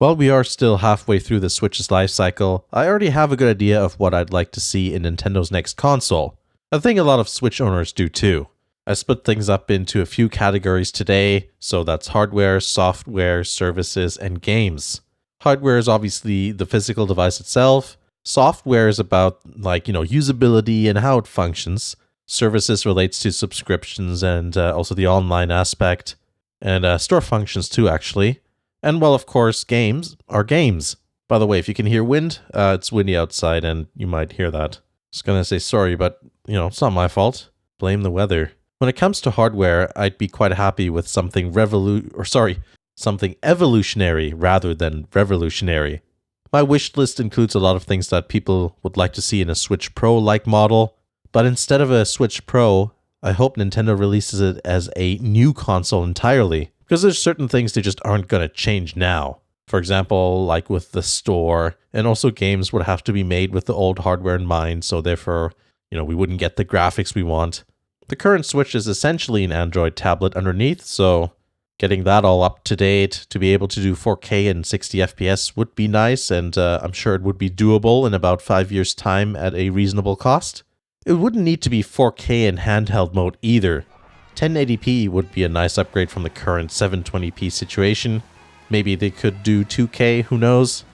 While we are still halfway through the Switch's life cycle, I already have a good idea of what I'd like to see in Nintendo's next console. I think a lot of Switch owners do too. I split things up into a few categories today, so that's hardware, software, services, and games. Hardware is obviously the physical device itself. Software is about, usability and how it functions. Services relates to subscriptions and also the online aspect. And store functions too, actually. And well, of course, games are games. By the way, if you can hear wind, it's windy outside and you might hear that. Just gonna say sorry, but, it's not my fault. Blame the weather. When it comes to hardware, I'd be quite happy with something evolutionary rather than revolutionary. My wish list includes a lot of things that people would like to see in a Switch Pro-like model, but instead of a Switch Pro, I hope Nintendo releases it as a new console entirely, because there's certain things they just aren't going to change now. For example, like with the store, and also games would have to be made with the old hardware in mind, so therefore, we wouldn't get the graphics we want. The current Switch is essentially an Android tablet underneath, so getting that all up to date to be able to do 4K and 60 FPS would be nice, and I'm sure it would be doable in about 5 years' time at a reasonable cost. It wouldn't need to be 4K in handheld mode either. 1080p would be a nice upgrade from the current 720p situation. Maybe they could do 2K, who knows?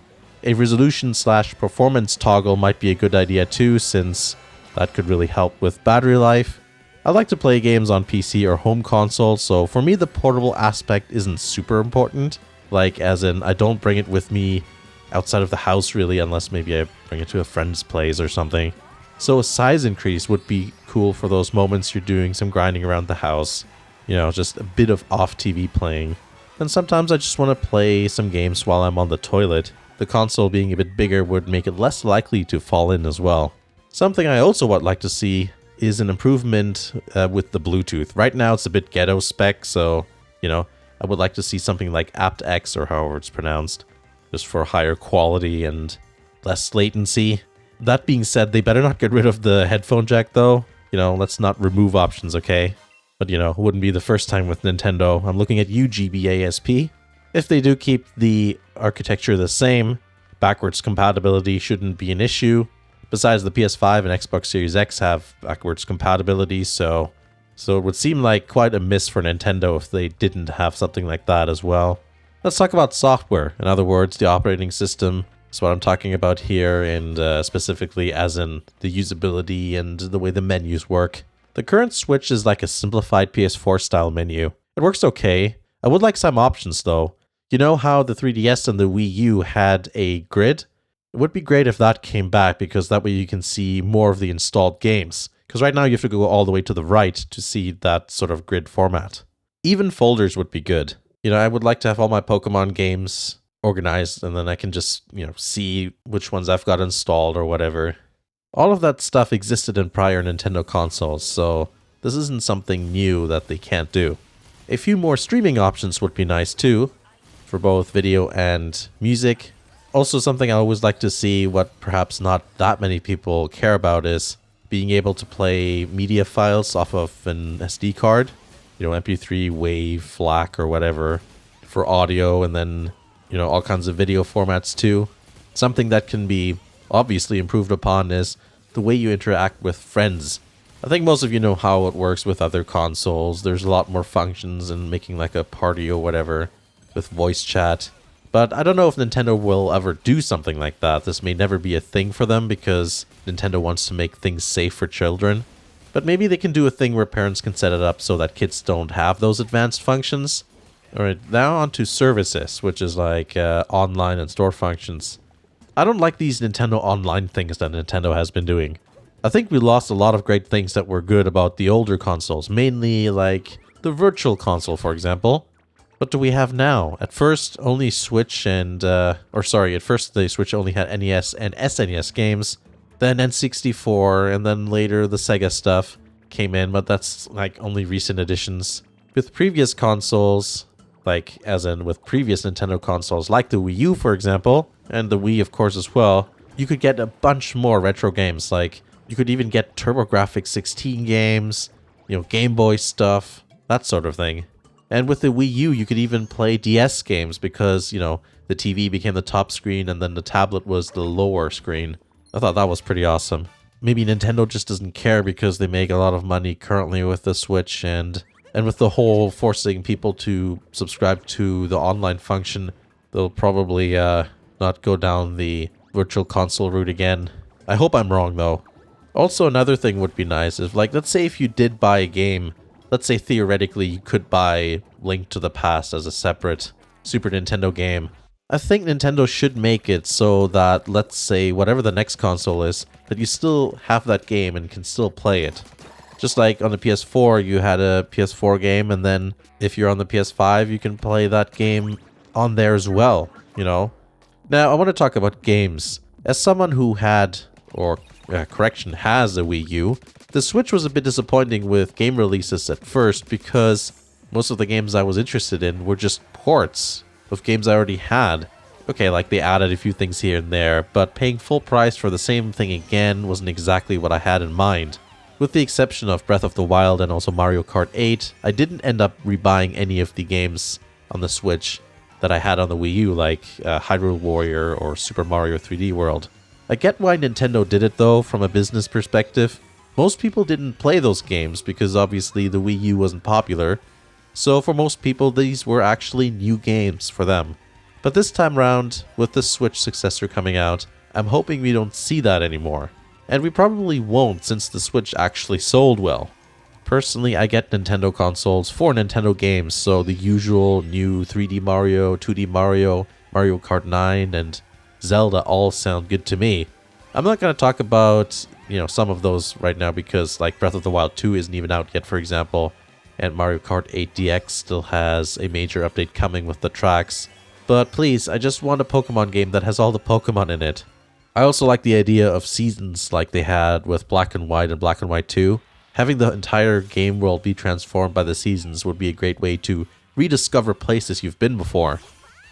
A resolution/performance toggle might be a good idea too, since that could really help with battery life. I like to play games on PC or home console, so for me the portable aspect isn't super important. Like, as in, I don't bring it with me outside of the house really, unless maybe I bring it to a friend's place or something. So a size increase would be cool for those moments you're doing some grinding around the house. Just a bit of off-TV playing. And sometimes I just want to play some games while I'm on the toilet. The console being a bit bigger would make it less likely to fall in as well. Something I also would like to see is an improvement with the Bluetooth. Right now it's a bit ghetto spec, so, I would like to see something like aptX, or however it's pronounced, just for higher quality and less latency. That being said, they better not get rid of the headphone jack though. Let's not remove options, okay? But, it wouldn't be the first time with Nintendo. I'm looking at you, GBASP. If they do keep the architecture the same, backwards compatibility shouldn't be an issue. Besides, the PS5 and Xbox Series X have backwards compatibility, so it would seem like quite a miss for Nintendo if they didn't have something like that as well. Let's talk about software. In other words, the operating system. That's what I'm talking about here, and specifically as in the usability and the way the menus work. The current Switch is like a simplified PS4 style menu. It works okay. I would like some options though. You know how the 3DS and the Wii U had a grid? It would be great if that came back, because that way you can see more of the installed games. Because right now you have to go all the way to the right to see that sort of grid format. Even folders would be good. I would like to have all my Pokemon games organized, and then I can just, see which ones I've got installed or whatever. All of that stuff existed in prior Nintendo consoles, so this isn't something new that they can't do. A few more streaming options would be nice too, for both video and music. Also, something I always like to see, what perhaps not that many people care about, is being able to play media files off of an SD card. MP3, WAV, FLAC, or whatever, for audio, and then all kinds of video formats too. Something that can be obviously improved upon is the way you interact with friends. I think most of you know how it works with other consoles. There's a lot more functions in making like a party or whatever with voice chat. But I don't know if Nintendo will ever do something like that. This may never be a thing for them because Nintendo wants to make things safe for children. But maybe they can do a thing where parents can set it up so that kids don't have those advanced functions. Alright, now on to services, which is like online and store functions. I don't like these Nintendo Online things that Nintendo has been doing. I think we lost a lot of great things that were good about the older consoles, mainly like the Virtual Console, for example. What do we have now? At first, only Switch and... at first the Switch only had NES and SNES games, then N64, and then later the Sega stuff came in, but that's like only recent additions. With previous consoles, like as in with previous Nintendo consoles, like the Wii U, for example, and the Wii, of course, as well, you could get a bunch more retro games. Like, you could even get TurboGrafx 16 games, Game Boy stuff, that sort of thing. And with the Wii U, you could even play DS games because, the TV became the top screen and then the tablet was the lower screen. I thought that was pretty awesome. Maybe Nintendo just doesn't care because they make a lot of money currently with the Switch and with the whole forcing people to subscribe to the online function, they'll probably not go down the virtual console route again. I hope I'm wrong though. Also, another thing would be nice is, like, let's say if you did buy a game, let's say theoretically you could buy Link to the Past as a separate Super Nintendo game. I think Nintendo should make it so that, let's say, whatever the next console is, that you still have that game and can still play it. Just like on the PS4, you had a PS4 game, and then if you're on the PS5, you can play that game on there as well, Now, I want to talk about games. As someone who had, or has a Wii U, the Switch was a bit disappointing with game releases at first because most of the games I was interested in were just ports of games I already had. Okay, like they added a few things here and there, but paying full price for the same thing again wasn't exactly what I had in mind. With the exception of Breath of the Wild and also Mario Kart 8, I didn't end up rebuying any of the games on the Switch that I had on the Wii U, like Hyrule Warrior or Super Mario 3D World. I get why Nintendo did it though, from a business perspective. Most people didn't play those games because obviously the Wii U wasn't popular, so for most people these were actually new games for them. But this time round, with the Switch successor coming out, I'm hoping we don't see that anymore. And we probably won't since the Switch actually sold well. Personally, I get Nintendo consoles for Nintendo games, so the usual new 3D Mario, 2D Mario, Mario Kart 9, and Zelda all sound good to me. I'm not going to talk about, some of those right now because, like, Breath of the Wild 2 isn't even out yet, for example, and Mario Kart 8 DX still has a major update coming with the tracks. But please, I just want a Pokemon game that has all the Pokemon in it. I also like the idea of seasons like they had with Black and White and Black and White 2. Having the entire game world be transformed by the seasons would be a great way to rediscover places you've been before.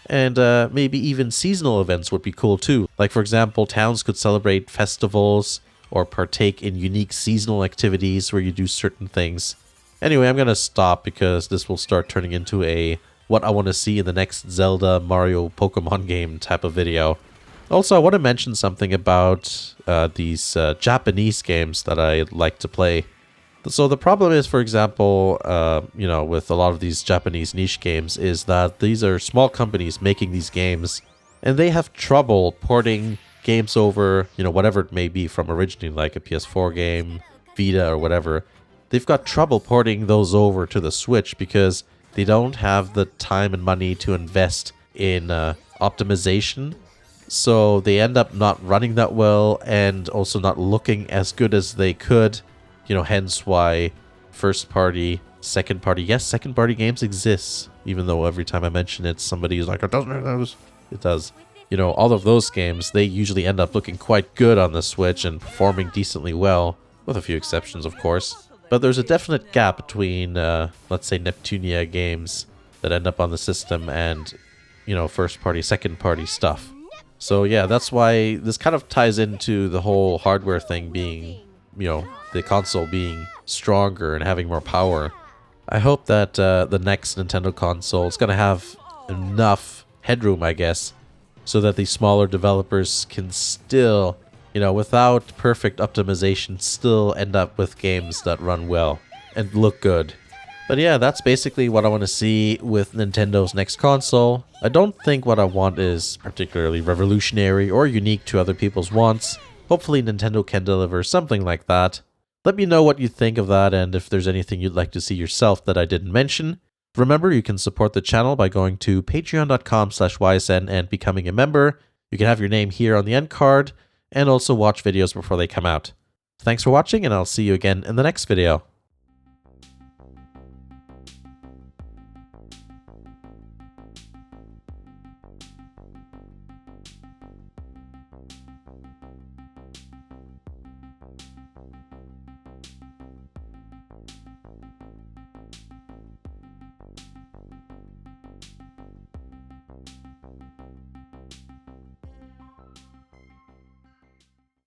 And maybe even seasonal events would be cool too. Like, for example, towns could celebrate festivals or partake in unique seasonal activities where you do certain things. Anyway, I'm going to stop because this will start turning into a what I want to see in the next Zelda, Mario, Pokemon game type of video. Also, I want to mention something about these Japanese games that I like to play. So the problem is, for example, with a lot of these Japanese niche games, is that these are small companies making these games, and they have trouble porting games over, whatever it may be from originally, like a PS4 game, Vita, or whatever. They've got trouble porting those over to the Switch because they don't have the time and money to invest in optimization. So they end up not running that well and also not looking as good as they could. Hence why first party, second party games exist. Even though every time I mention it, somebody is like, it doesn't. It does. All of those games, they usually end up looking quite good on the Switch and performing decently well, with a few exceptions, of course. But there's a definite gap between, let's say, Neptunia games that end up on the system and, first party, second party stuff. So yeah, that's why this kind of ties into the whole hardware thing being, the console being stronger and having more power. I hope that the next Nintendo console is going to have enough headroom, I guess, so that these smaller developers can still, without perfect optimization, still end up with games that run well and look good. But yeah, that's basically what I want to see with Nintendo's next console. I don't think what I want is particularly revolutionary or unique to other people's wants. Hopefully Nintendo can deliver something like that. Let me know what you think of that and if there's anything you'd like to see yourself that I didn't mention. Remember, you can support the channel by going to patreon.com/ysn and becoming a member. You can have your name here on the end card and also watch videos before they come out. Thanks for watching, and I'll see you again in the next video.